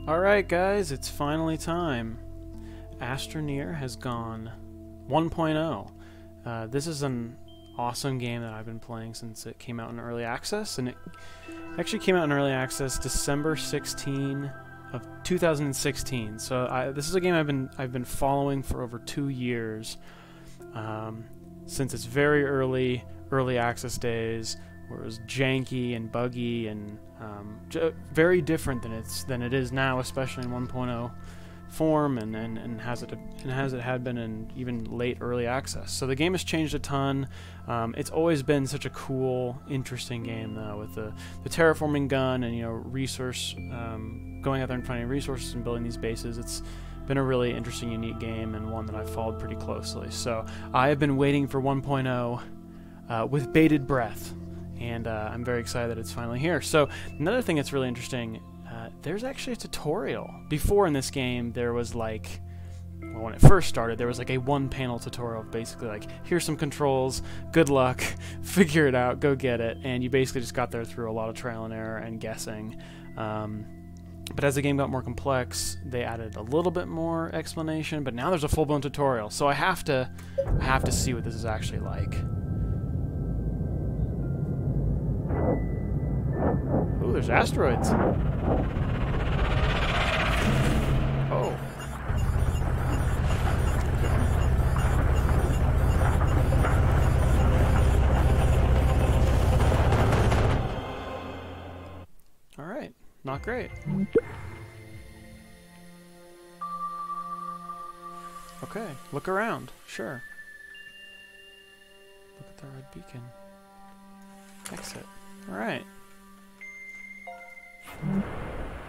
Alright guys, it's finally time. Astroneer has gone 1.0. This is an awesome game that I've been playing since it came out in early access, and it actually came out in early access December 16 of 2016. So this is a game I've been following for over 2 years, since its very early access days, where it was janky and buggy and very different than it is now, especially in 1.0 form, and has it had been in even late early access. So the game has changed a ton. It's always been such a cool, interesting game though, with the terraforming gun and resource going out there and finding resources and building these bases. It's been a really interesting, unique game, and one that I've followed pretty closely. So I have been waiting for 1.0 with bated breath. And I'm very excited that it's finally here. So another thing that's really interesting, there's actually a tutorial. Before in this game, there was like, well, when it first started, there was like a one-panel tutorial of basically like, here's some controls, good luck, figure it out, go get it. And you basically just got there through a lot of trial and error and guessing. But as the game got more complex, they added a little bit more explanation. But now there's a full-blown tutorial, so I have to see what this is actually like. Ooh, there's asteroids. Oh. Alright, not great. Okay, look around, sure. Look at the red beacon. Exit. Alright.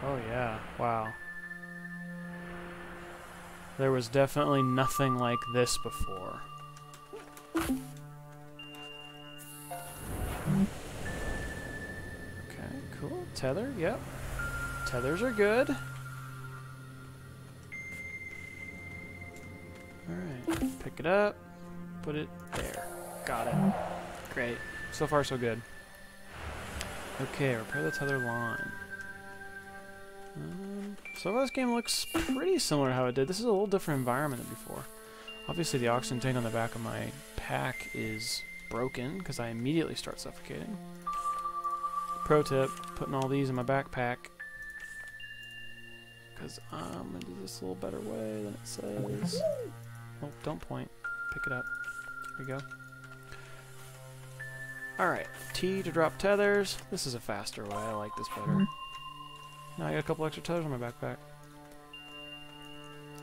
Oh yeah, wow. There was definitely nothing like this before. Okay, cool. Tether, yep. Tethers are good. Alright, pick it up, put it there. Got it. Great. So far so good. Okay, repair the tether line. So far this game looks pretty similar to how it did. This is a little different environment than before. Obviously the oxygen tank on the back of my pack is broken because I immediately start suffocating. Pro tip, putting all these in my backpack because I'm going to do this a little better way than it says. Oh, don't point. Pick it up. There we go. Alright, T to drop tethers. This is a faster way. I like this better. Now I got a couple extra tethers on my backpack.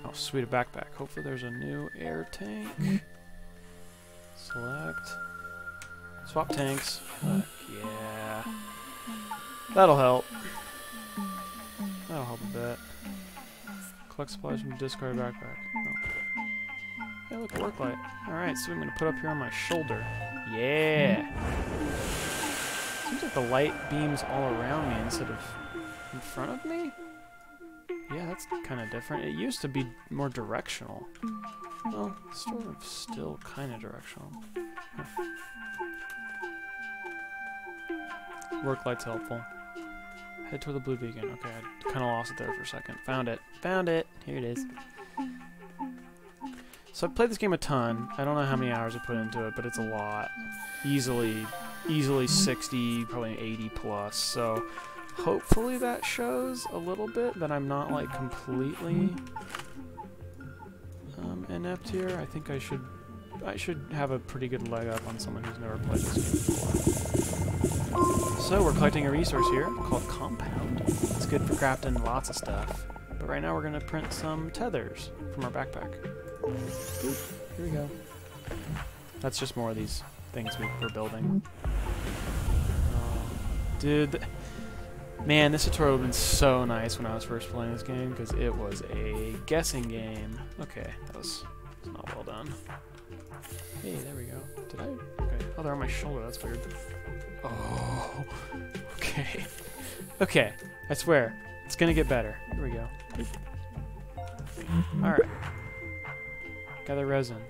Oh, sweet, a backpack. Hopefully there's a new air tank. Select. Swap tanks. Yeah. That'll help. That'll help a bit. Collect supplies from the discarded backpack. Oh. Hey, look, a work light. Alright, so I'm going to put up here on my shoulder. Yeah! Seems like the light beams all around me instead of in front of me? Yeah, that's kind of different. It used to be more directional. Well, sort of still kind of directional. Huh. Work light's helpful. Head toward the blue beacon. Okay, I kind of lost it there for a second. Found it. Found it! Here it is. So I've played this game a ton. I don't know how many hours I put into it, but it's a lot. Easily 60, probably 80 plus. So hopefully that shows a little bit that I'm not like completely inept here. I think I should have a pretty good leg up on someone who's never played this game before. So we're collecting a resource here called Compound. It's good for crafting lots of stuff. But right now we're gonna print some tethers from our backpack. Boop. Here we go. That's just more of these things we're building. Dude, man, this tutorial would have been so nice when I was first playing this game, because it was a guessing game. Okay, that was not well done. Hey, there we go. Did I? Okay. Oh, they're on my shoulder. That's weird. Oh, okay. Okay, I swear. It's gonna get better. Here we go. Alright. Gather resin.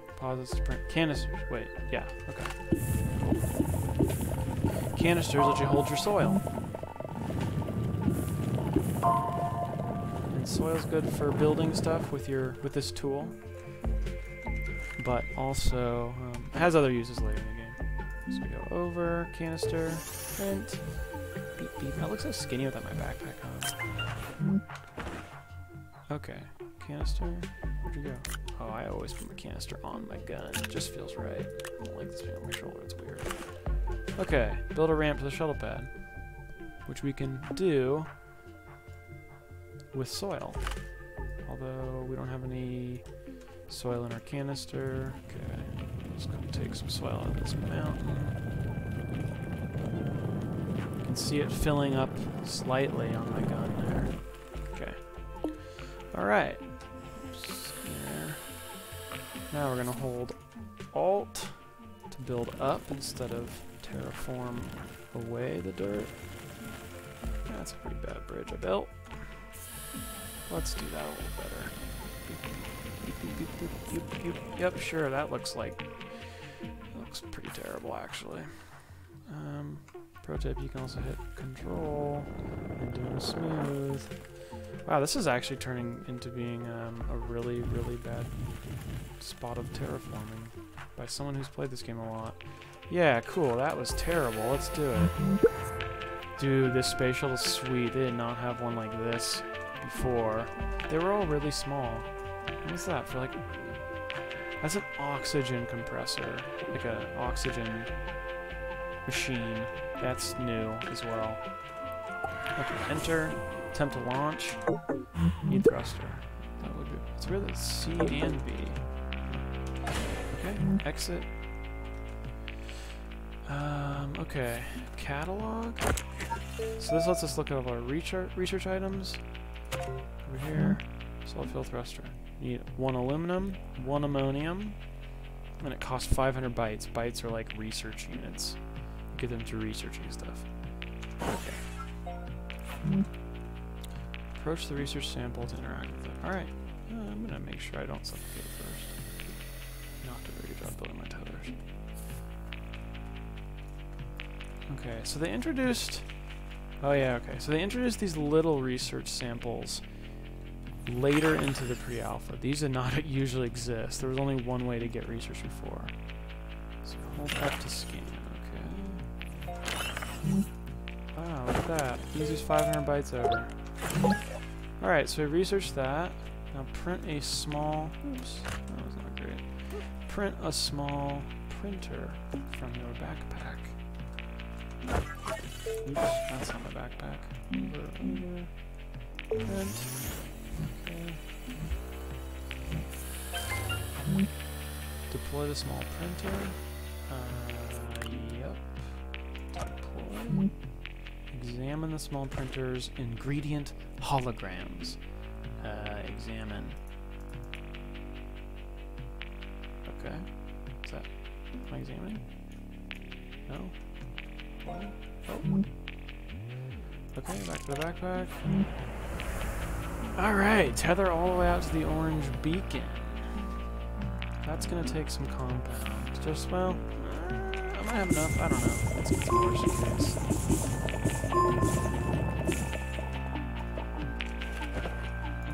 Deposits to print. Canisters. Wait, yeah, okay. Canisters let you hold your soil. And soil's good for building stuff with this tool, but also it has other uses later in the game. So we go over, canister, print, beep beep. I look so skinny without my backpack on. Okay, canister, where'd you go? Oh, I always put my canister on my gun. It just feels right. I don't like this thing on my shoulder, it's weird. Okay, build a ramp to the shuttle pad, which we can do with soil. Although we don't have any soil in our canister. Okay, let's go take some soil out of this mountain. You can see it filling up slightly on my gun there. Okay. Alright. There. Now we're gonna hold Alt to build up instead of terraform away the dirt. That's a pretty bad bridge I built. Let's do that a little better. Beep, beep, beep, beep, beep, beep. Yep, sure, that looks pretty terrible actually. Pro tip, you can also hit Control and do a smooth. Wow, this is actually turning into being a really, really bad spot of terraforming by someone who's played this game a lot. Yeah, cool, that was terrible. Let's do it. Dude, this space shuttle's sweet. They did not have one like this before. They were all really small. What is that for, like... That's an oxygen compressor. Like an oxygen machine. That's new as well. Okay, enter. Attempt to launch. Need thruster. That would be... It's really C and B. Okay, exit. Okay. Catalog. So this lets us look at all our research items. Over here. Solid fuel thruster. You need 1 aluminum, 1 ammonium, and it costs 500 bytes. Bytes are like research units. You get them through researching stuff. Okay. Approach the research sample to interact with it. Alright. I'm gonna make sure I don't suffocate first. Not do a very good job building my tethers. Okay, so they introduced... Oh yeah, okay. So they introduced these little research samples later into the pre-alpha. These did not usually exist. There was only one way to get research before. So hold up to scan, okay. Wow, look at that. Uses 500 bytes over. Alright, so we researched that. Now print a small... Oops, that was not great. Print a small printer from your backpack. Oops, that's not my backpack. Over. Print. Okay. Deploy the small printer. Yep. Deploy. Examine the small printer's ingredient holograms. Examine. Okay. Is that... Am I examining? No? What? Oh. Okay, back to the backpack. Alright, tether all the way out to the orange beacon. That's gonna take some compound. Just, well, I might have enough. I don't know. Let's get some more suitcase.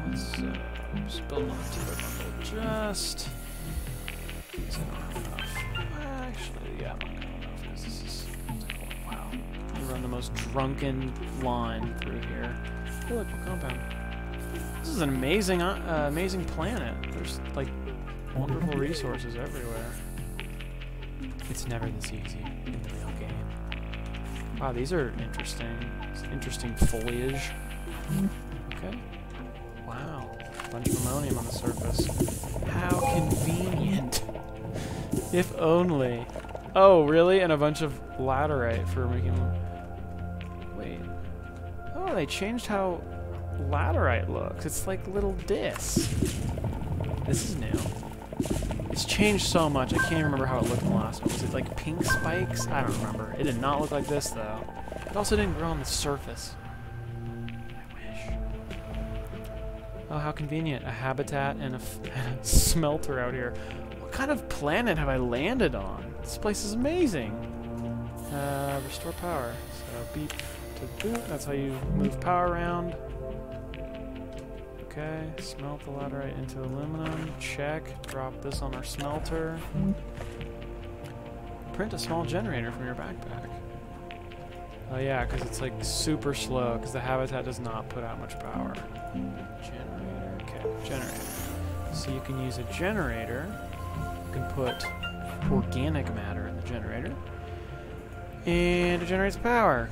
Let's just build another tether bundle. Just... Because I don't have enough. Actually, yeah, I might have enough. Because this is... Wow. We run the most drunken line through here. Oh, look, what compound. This is an amazing, amazing planet. There's, like, wonderful resources everywhere. It's never this easy in the real game. Wow, these are interesting. Interesting foliage. Okay. Wow. A bunch of ammonium on the surface. How convenient. If only. Oh, really? And a bunch of laterite for making... Wait. Oh, they changed how laterite looks. It's like little discs. This is new. It's changed so much. I can't remember how it looked in the last one. Was it like pink spikes? I don't remember. It did not look like this though. It also didn't grow on the surface. I wish. Oh, how convenient. A habitat and a smelter out here. What kind of planet have I landed on? This place is amazing. Restore power. So beep to boot. That's how you move power around. Okay, smelt the laterite into aluminum. Check. Drop this on our smelter. Print a small generator from your backpack. Oh yeah, because it's like super slow, because the habitat does not put out much power. Generator, okay, generator. So you can use a generator. You can put organic matter in the generator. And it generates power.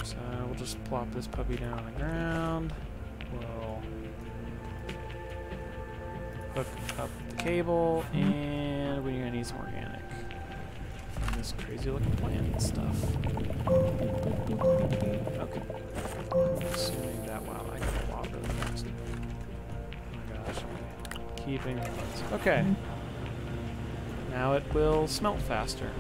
So we'll just plop this puppy down on the ground. We'll hook up the cable, and we're gonna need some organic. This crazy looking plant and stuff. Okay. I'm assuming that, wow, I got a lot really fast. Oh my gosh. Keeping things. Okay. Now it will smelt faster.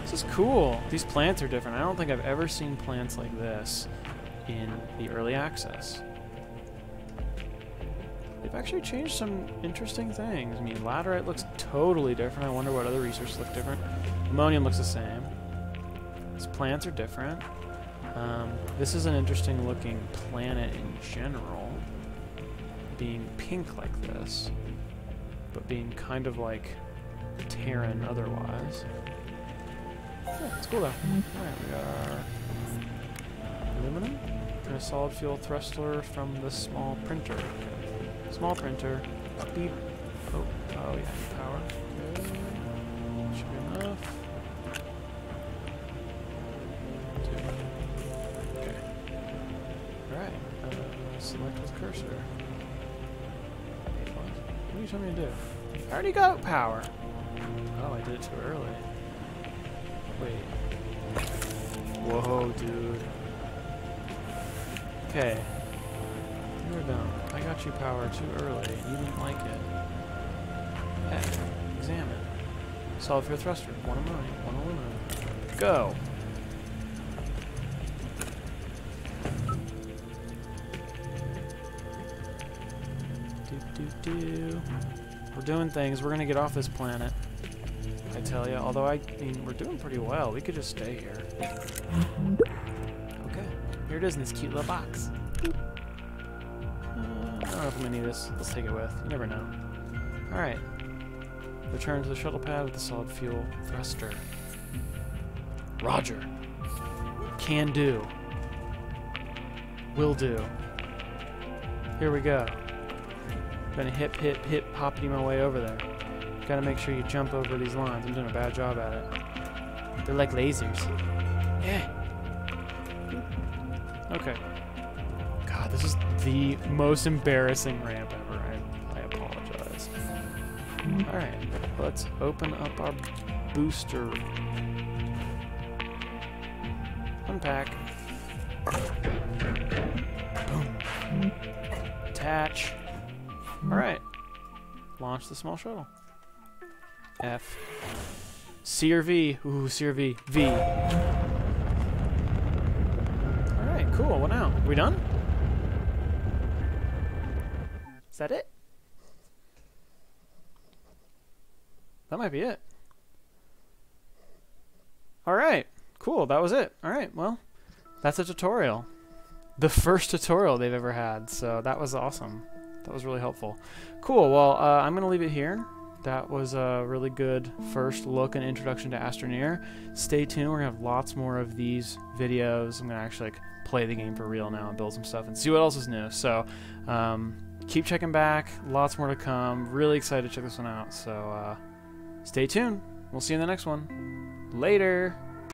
This is cool. These plants are different. I don't think I've ever seen plants like this in the early access. They've actually changed some interesting things. I mean, laterite looks totally different. I wonder what other resources look different. Ammonium looks the same. These plants are different. This is an interesting looking planet in general. Being pink like this, but being kind of like Terran otherwise. Yeah, it's cool though. Alright, we got our aluminum and a solid fuel thruster from the small printer. Okay. Small printer. Beep. Oh, yeah, power. Okay. Should be enough. Okay. Alright. Select with cursor. Wait, what are you telling me to do? I already got power. Oh, I did it too early. Wait. Whoa, dude. Okay. You're dumb. I got you power too early. You didn't like it. Heck. Examine. Solid fuel thruster. 1 ammonium. 1 aluminum. Go! We're doing things. We're gonna get off this planet. I tell you. Although, I mean, we're doing pretty well. We could just stay here. Okay. Here it is in this cute little box. I don't know if I'm gonna need this. Let's take it with. You never know. Alright. Return to the shuttle pad with the solid fuel thruster. Roger. Can do. Will do. Here we go. Gonna hip, hip, hip, hoppity my way over there. Gotta make sure you jump over these lines. I'm doing a bad job at it. They're like lasers. Yeah. Okay. God, this is the most embarrassing ramp ever. I apologize. Alright, let's open up our booster. Unpack. Boom. Attach. Alright. Launch the small shuttle. F. C or V? Ooh, C or V. V. Alright, cool. What now? We done? Is that it? That might be it. Alright, cool. That was it. Alright, well, that's a tutorial. The first tutorial they've ever had, so that was awesome. That was really helpful. Cool, well, I'm going to leave it here. That was a really good first look and introduction to Astroneer. Stay tuned, we're going to have lots more of these videos. I'm going to actually play the game for real now and build some stuff and see what else is new. So, keep checking back, lots more to come. Really excited to check this one out, so stay tuned. We'll see you in the next one. Later!